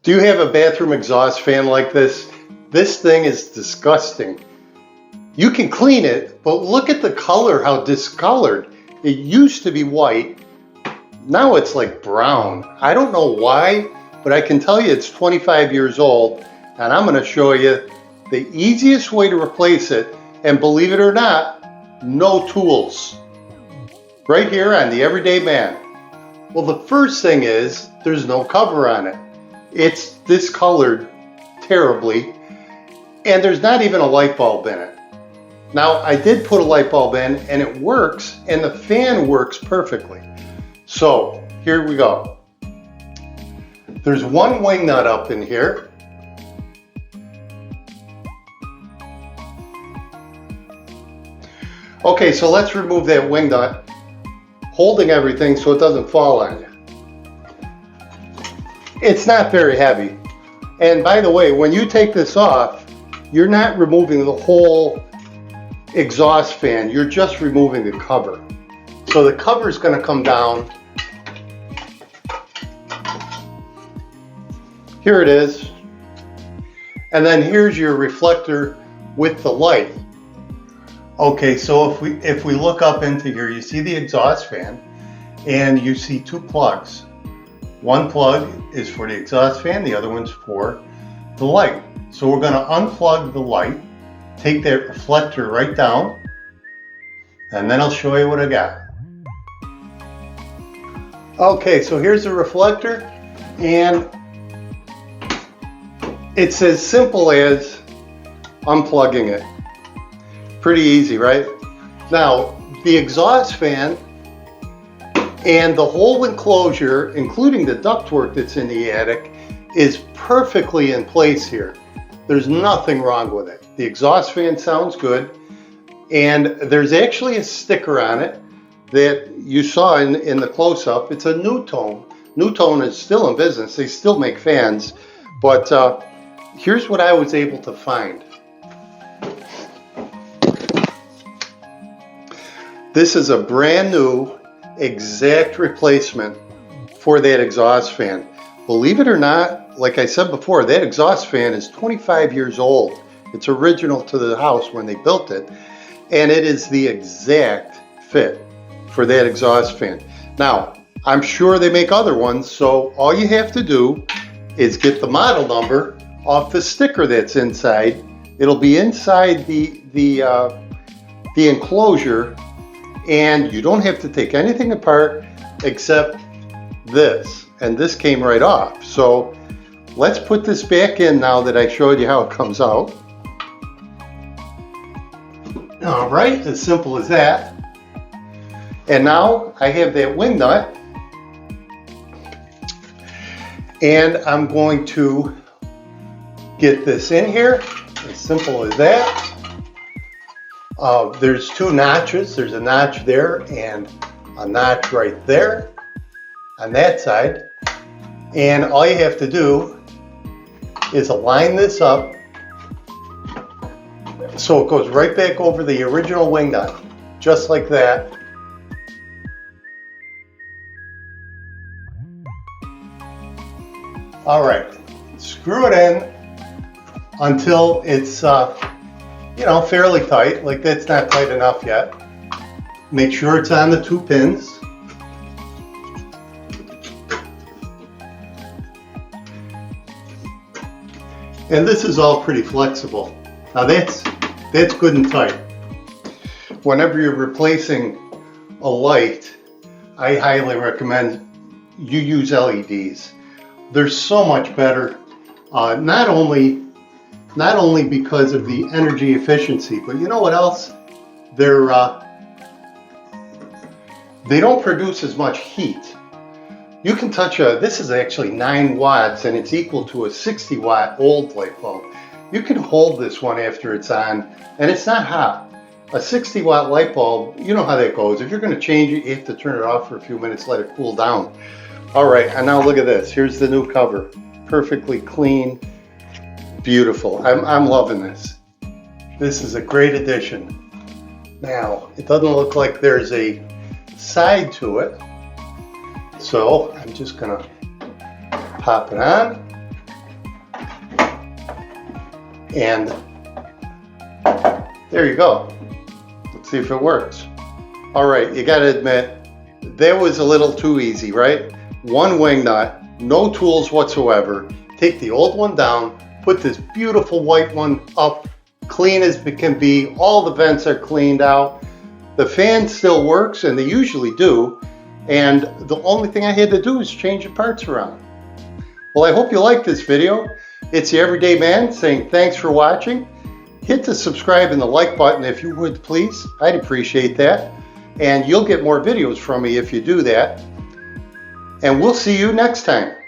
Do you have a bathroom exhaust fan like this? This thing is disgusting. You can clean it, but look at the color, how discolored. It used to be white. Now it's like brown. I don't know why, but I can tell you it's 25 years old, and I'm going to show you the easiest way to replace it. And believe it or not, no tools. Right here on the Everyday Man. Well, the first thing is there's no cover on it. It's discolored terribly, and there's not even a light bulb in it. Now, I did put a light bulb in, and it works, and the fan works perfectly. So, here we go. There's one wing nut up in here. Okay, so let's remove that wing nut, holding everything so it doesn't fall on you. It's not very heavy. And by the way, when you take this off, you're not removing the whole exhaust fan, you're just removing the cover. So the cover is going to come down. Here it is. And then here's your reflector with the light. Okay, so if we look up into here, you see the exhaust fan and you see two plugs. One plug is for the exhaust fan, the other one's for the light. So we're going to unplug the light, take that reflector right down, and then I'll show you what I got. Okay, so here's the reflector, and it's as simple as unplugging it. Pretty easy, right? Now, the exhaust fan and the whole enclosure, including the ductwork that's in the attic, is perfectly in place here. There's nothing wrong with it. The exhaust fan sounds good, and there's actually a sticker on it that you saw in the close-up. It's a Nutone. Nutone is still in business. They still make fans, but here's what I was able to find. This is a brand new exact replacement for that exhaust fan. Believe it or not, like I said before, that exhaust fan is 25 years old. It's original to the house when they built it, and it is the exact fit for that exhaust fan. Now, I'm sure they make other ones, so all you have to do is get the model number off the sticker that's inside. It'll be inside the enclosure, and you don't have to take anything apart except this, and this came right off. So let's put this back in now that I showed you how it comes out. All right, as simple as that. And now I have that wing nut, and I'm going to get this in here, as simple as that. There's two notches. There's a notch there and a notch right there on that side. And all you have to do is align this up so it goes right back over the original wing nut, just like that. All right, screw it in until it's fairly tight. Like that's not tight enough yet. Make sure it's on the two pins. And this is all pretty flexible. Now that's good and tight. Whenever you're replacing a light, I highly recommend you use LEDs. They're so much better, not only because of the energy efficiency, but you know what else? They don't produce as much heat. You can touch this is actually 9 watts, and it's equal to a 60 watt old light bulb. You can hold this one after it's on, and it's not hot. A 60 watt light bulb, you know how that goes. If you're going to change it, you have to turn it off for a few minutes, let it cool down. All right, and now look at this. Here's the new cover. Perfectly clean, beautiful. I'm loving this. This is a great addition. Now, it doesn't look like there's a side to it, so I'm just gonna pop it on. And there you go. Let's see if it works. All right, you gotta admit, that was a little too easy, right? One wing nut, no tools whatsoever. Take the old one down, put this beautiful white one up, clean as it can be. All the vents are cleaned out. The fan still works, and they usually do. And the only thing I had to do is change the parts around. Well, I hope you liked this video. It's the Everyday Man saying thanks for watching. Hit the subscribe and the like button if you would, please. I'd appreciate that. And you'll get more videos from me if you do that. And we'll see you next time.